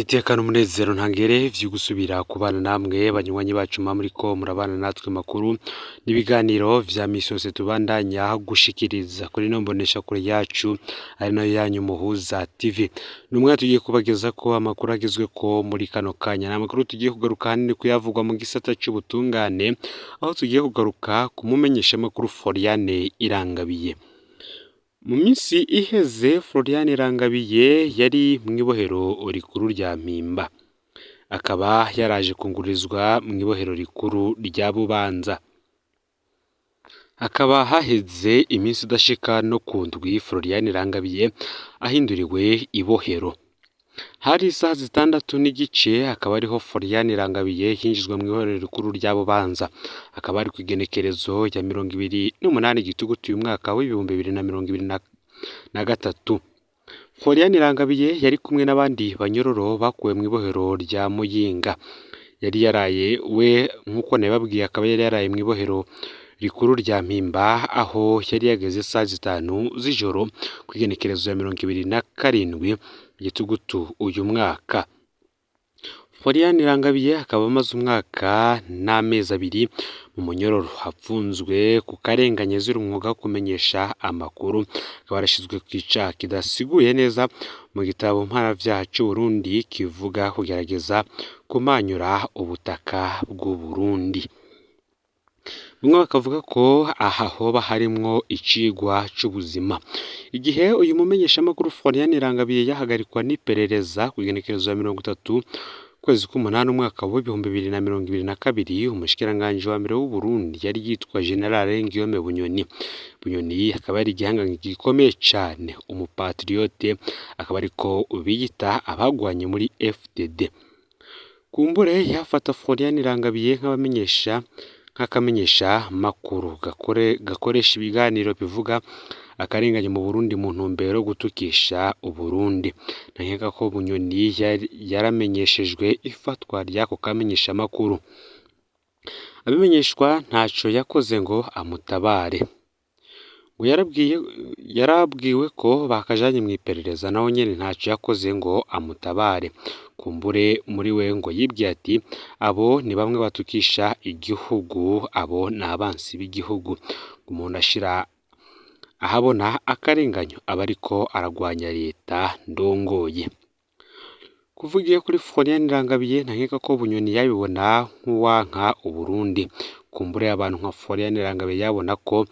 Itekano umunezero ntangere vyo gusubira kubana namwe banywanyi bacu muriko murabana natwe makuru n'ibiganiro vya misi yose tubandanya gushikiriza kuri no mbonesha kure yacu ari nayo yanyu Muhuza TV. Numwe tugiye kubageza ko amakuru agezwe ko muri kano kanya n'amakuru tugiye kugaruka hanini kuyavugwa mu gisata c'ubutungane, aho tugiye kugaruka kumumenyesha makuru Floriane Irangabiye. Mu minsi iheze Floriane Irangabiye yari mwibohero rikuru rya Mpimba, akaba yaraje kungurizwa mwibohero rikuru rya Bubanza. Hakaba haheze iminsi udashika no kundwi Floriane Irangabiye ahinduriwe ibohero. Hari isaha 6:30 akaba ariho Floriane Irangabiye hinjizwa mwibohero rikuru rya Bubanza. Akaba ari kwigenekerezo ya 28 gitugutu uyu mwaka w'2023. Floriane Irangabiye yari kumwe n'abandi banyororo bakuwe mwibohero rya Muyinga. Yari yaraye we nkuko nababwiye, akaba yari yaraye mwibohero rikuru rya Mpimba, aho yari yageze saa 5 z'ijoro kwigenekerezo ya 27 gitugutu uyu mwaka. Floriane Irangabiye akaba amaze umwaka n'amezi 2 mu munyororo, hapfunzwe ku karenganye ziri umwuga wo kumenyesha amakuru. Akaba arashizwe kwica kidasiguye neza mu gitabo mpanavyaha c'u Burundi kivuga kugerageza kumanyura ubutaka bw'u Burundi. Bamwe bakavuga ko aha hoba harimwo icigwa c'ubuzima. Igihe uyu mumenyesha makuru Floriane Irangabiye yahagarikwa n'iperereza kugenekerezo ya 30 kwezi k'umunani umwaka wa 2022, umushikiranganje wa mbere w'u Burundi yari yitwa General Guillaume Bunyoni. Bunyoni akaba ari igihangange gikomeye cane, umupatriote, akaba ariko ubiyita abagwanye muri FDD. Kumbure yafata Floriane Irangabiye nk'akamenyesha makuru gakoresha ibiganiro bivuga akarenganye mu Burundi mu ntumbero gutukisha Uburundi. Nankeka ko Bunyoni yaramenyeshejwe ifatwa ryako kamenyesha makuru. Abimenyeshwa ntaco yakoze ngo amutabare. Ngo yarabwiwe ko bakajanye mu iperereza, naho nyene ntaco yakoze ngo amutabare. Kumbure muri we ngo yibwiye ati abo ni bamwe batukisha igihugu, abo n'abansi b'igihugu. Umuntu ashira ahabona akarenganyo aba ariko aragwanya leta ndongoye. Kuvugiye kuri Floriane Irangabiye ntankeka ko Bunyoni yabibona nk'uwanka Uburundi. Kumbure abantu nka Floriane Irangabiye yabona ko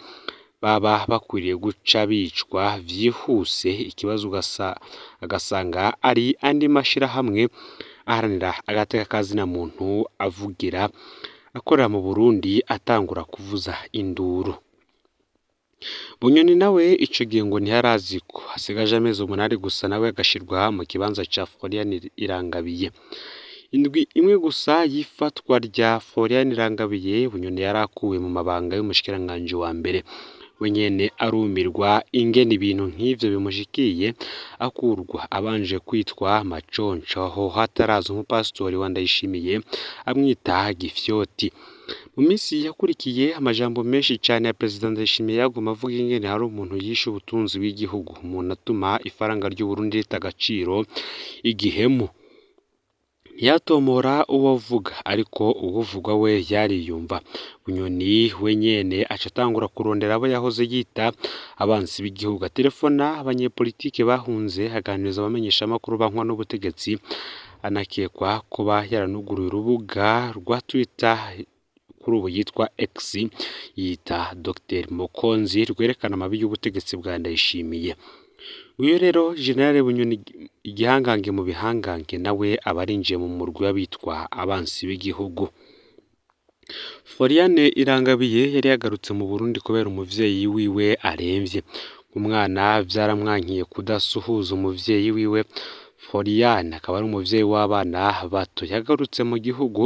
baba bakwiriye guca bicwa vyihuse, ikibazo agasanga ari andi mashirahamwe aharanira agateka kazina muntu avugira akorera mu Burundi atangura kuvuza induru. Bunyoni nawe ico gihe ngo ntiyaraziko hasigaje amezi 8 gusa nawe agashirwa mu kibanza ca Floriane Irangabiye. Indwi imwe gusa yifatwa rya Floriane Irangabiye, Bunyoni yarakuwe mu mabanga y'umushikiranganje wa mbere. Wenyene arumirwa ingene ibintu nk'ivyo bimushikiye, akurwa abanje kwitwa Maconco, aho hataraza umupastori wa Ndayishimiye amwita Gifyoti. Mu minsi yakurikiye amajambo menshi cyane ya President Ndayishimiye yaguma avuga ingene hari umuntu yishe ubutunzi bw'igihugu, umuntu atuma ifaranga ry'u Burundi rita agaciro igihemu. Yatomora uwavuga, ariko uwuvugwa we yariyumva. Bunyoni wenyene acatangura kurondera abo yahoze yita abansi b'igihugu, telefona abanyepolitike bahunze, aganiriza abamenyesha makuru bankwa n'ubutegetsi. Anakekwa kuba yaranuguruye urubuga rwa Twitter kuri ubu yitwa X, yita Dr Mokonzi, rwerekana amabi y'ubutegetsi bwa Ndayishimiye. Uyu rero General Bunyoni igihangange mu bihangange, nawe abarinjiye mu murwi w'abitwa abansi b'igihugu. Floriane Irangabiye yari yagarutse mu Burundi kubera umuvyeyi wiwe aremvye. Umwana vyaramwankiye kudasuhuza umuvyeyi wiwe. Floriane akaba ari umuvyeyi w'abana bato, yagarutse mu gihugu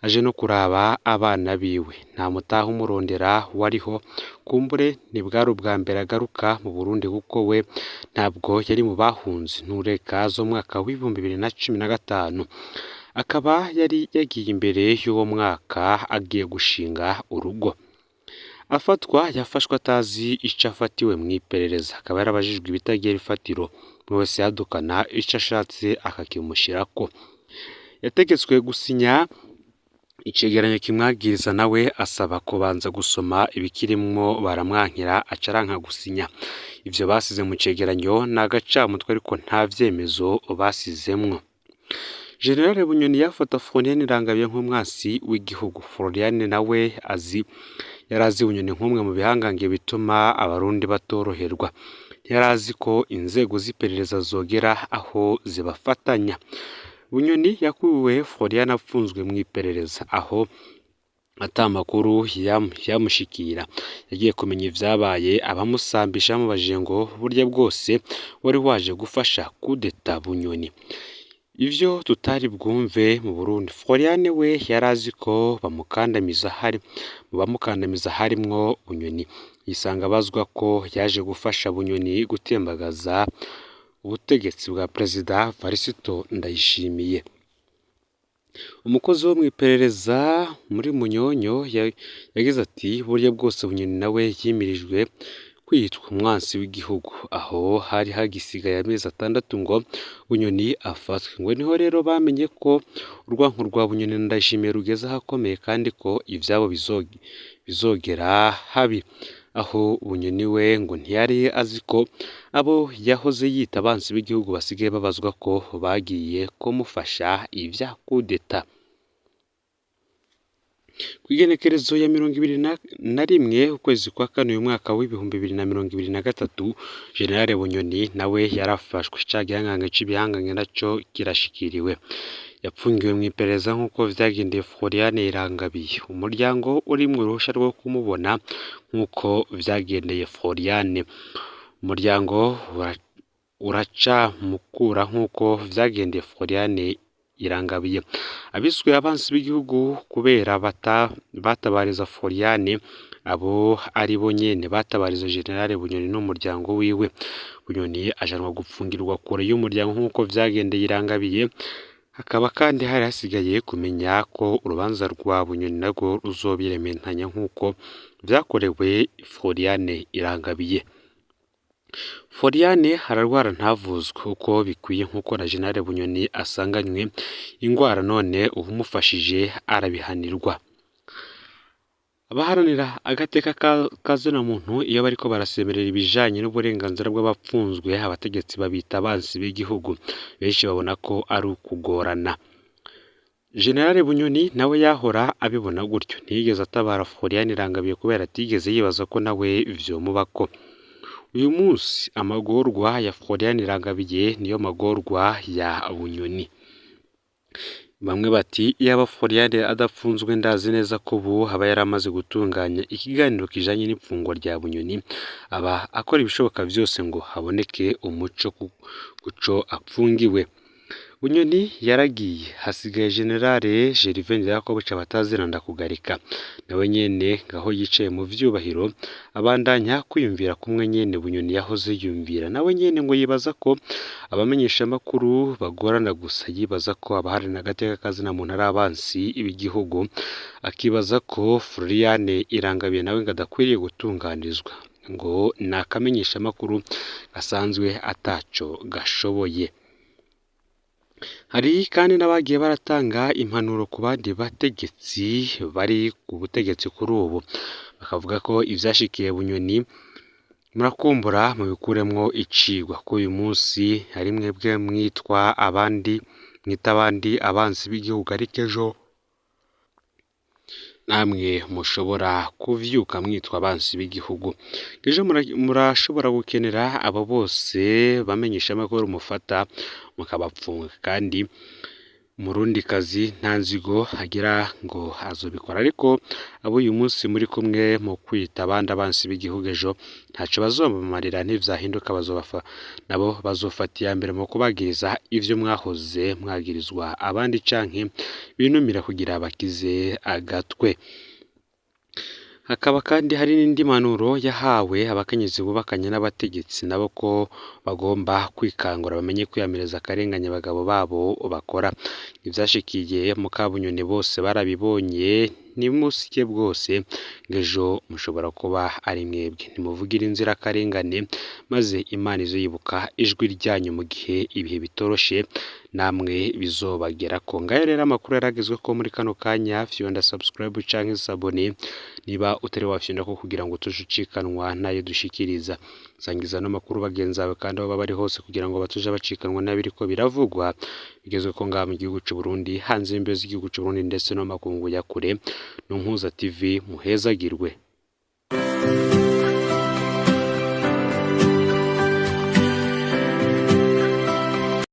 aje no kuraba abana biwe. Nta mutaha umurondera wariho, kumbure ni bwari ubwa mbere agaruka mu Burundi kuko we ntabwo yari mu bahunze ntureka zo mwaka w'2015. Akaba yari yagiye imbere y'uwo mwaka agiye gushinga urugo. Yafashwe atazi ico afatiwe mu iperereza, akaba yarabajijwe ibitagira ifatiro umwe wese yadukana ico ashatse akakimushirako. Yategetswe gusinya icegeranyo kimwagiriza nawe asaba kubanza gusoma ibikirimwo baramwankira acaranka gusinya. Ivyo basize mu cegeranyo n'agacamutwe ariko nta vyemezo basizemwo. General Bunyoni yafata Florian Irangabiye nk'umwasi w'igihugu. Florian nawe yarazi Bunyoni nk'umwe mu bihangange bituma abarundi batoroherwa. Yarazi ko inzego z'iperereza zogera aho zibafatanya. Bunyoni yakuwe Florian apfunzwe mu iperereza aho atamakuru yamushikira. Yagiye kumenya ivyabaye abamusambisha bamubajije ngo burya bwose wari waje gufasha kudeta Bunyoni. Ivyo tutari bwumve mu Burundi. Florian we yarazi ko bamukandamiza harimwo Bunyoni. Yisanga bazwa ko yaje gufasha Bunyoni gutembagaza ubutegetsi bwa Perezida Varisito Ndayishimiye. Umukozi wo mw'iperereza muri Munyonyo yagize ati burya bwose Bunyoni nawe yimirijwe kwitwa umwansi w'igihugu, aho hari hagisigaye amezi 6 ngo Bunyoni afatwe. Ngo niho rero bamenye ko urwanko rwa Bunyoni Ndayishimiye rugeze ahakomeye kandi ko ivyabo bizogera habi. Aho Bunyoni we ngo ntiyari azi ko abo yahoze yita abansi b'igihugu basigaye babazwa ko bagiye kumufasha ivya kudeta. Kwigenekerezo ya 21 ukwezi kwa kane uyu mwaka w'ibihumbi 2023, General Bunyoni nawe yarafashwe. Cagihanganga c'ibihanganye naco kirashikiriwe. Yapfungiwe mu iperereza nk'uko vyagendeye Florian Irangabiye. Umuryango uri mu ruhusha rwo kumubona nk'uko vyagendeye Florian. Umuryango uraca mukura nk'uko vyagendeye Florian Irangabiye. Abiswe abansi b'igihugu kubera batabariza Florian, abo ari bo nyene batabariza General Bunyoni n'umuryango wiwe. Bunyoni ajanwa gupfungirwa kure y'umuryango nk'uko vyagendeye Irangabiye. Hakaba kandi hari hasigaye kumenya ko urubanza rwa Bunyoni narwo ruzobirementanya nk'uko vyakorewe Florian Irangabiye. Florian hararwara ntavuzwe uko bikwiye nk'uko na General Bunyoni asanganywe ingwara, none ubumufashije arabihanirwa. Abaharanira agateka kazina muntu iyo bariko barasemerera ibijanye n'uburenganzira bw'abapfunzwe, abategetsi babita abansi b'igihugu. Benshi babona ko ari ukugorana. General Bunyoni nawe yahora abibona gutyo. Ntiyigeze atabara Florian Irangabiye kubera atigeze yibaza ko nawe vyomubako. Uyu munsi amagorwa ya Florian Irangabiye niyo magorwa ya Bunyoni. Bamwe bati yaba Florian adapfunzwe ndazi neza ko ubu haba yaramaze gutunganya ikiganiro kijanye n'ipfungwa rya Bunyoni, aba akora ibishoboka vyose ngo haboneke umuco kuco apfungiwe. Bunyoni yaragiye, hasigaye General Gervais Ndirakobuca batazira ndakugarika. Nawe nyene ngaho yicaye mu vyubahiro abandanya kwiyumvira kumwe nyene Bunyoni yahoze yumvira. Nawe nyene ngo yibaza ko abamenyesha makuru bagorana gusa, yibaza ko abaharina agateka kazina muntu ari abansi b'igihugu, akibaza ko Florian Irangabiye nawe ngadakwiriye gutunganirizwa, ngo nakamenyesha makuru gasanzwe ataco gashoboye. Hari kandi n'abagiye baratanga impanuro ku bandi bategetsi bari ku butegetsi kuri ubu, bakavuga ko ivyashikiye Bunyoni murakumbura mu bikuremwo icigwa ko uyu munsi hari mwebwe mwita abandi abansi b'igihugu, ariko ejo namwe mushobora kuvyuka mwitwa abansi b'igihugu. Ejo murashobora gukenera abo bose bamenyesha amakuru mufata mukabapfunga, kandi Murundi kazi nta nzigo hagira ngo azobikora. Ariko abo uyu munsi muri kumwe mu kwita abandi abansi b'igihugu, ejo ntaco bazobamarira, ntivyahinduka nabo bazofata iya mbere mu kubagiriza ivyo mwahoze mwagirizwa abandi, canke binumira kugira bakize agatwe. Hakaba kandi hari n'indi manuro yahawe abakenyezi bubakanye n'abategetsi nabo ko bagomba kwikangura, bamenye kwiyamireza akarenganya abagabo babo bakora. ivyashikiye mu Kabunyoni bose barabibonye nimusike bwose ngejo mushobora kuba ari mwebwe nimuvugire inzirakarengane maze Imana izoyibuka ijwi ryanyu mu gihe ibihe bitoroshe namwe bizobagera ko ngayo rero amakuru yaragezwe ko muri kano kanya fyonda subscribe canke sabone niba utari wafyonda ko kugira ngo tujucikanwa nayo dushikiriza sangiza no makuru bagenzawe kandi abo bari hose kugira ngo batuje bacikanwa nabiriko biravugwa bigezwe ko ngaha mu gihugu cy'u Burundi hanze y'imbe z'igihugu cy'u Burundi ndetse no makungu ya kure no Mpuza TV muhezagirwe.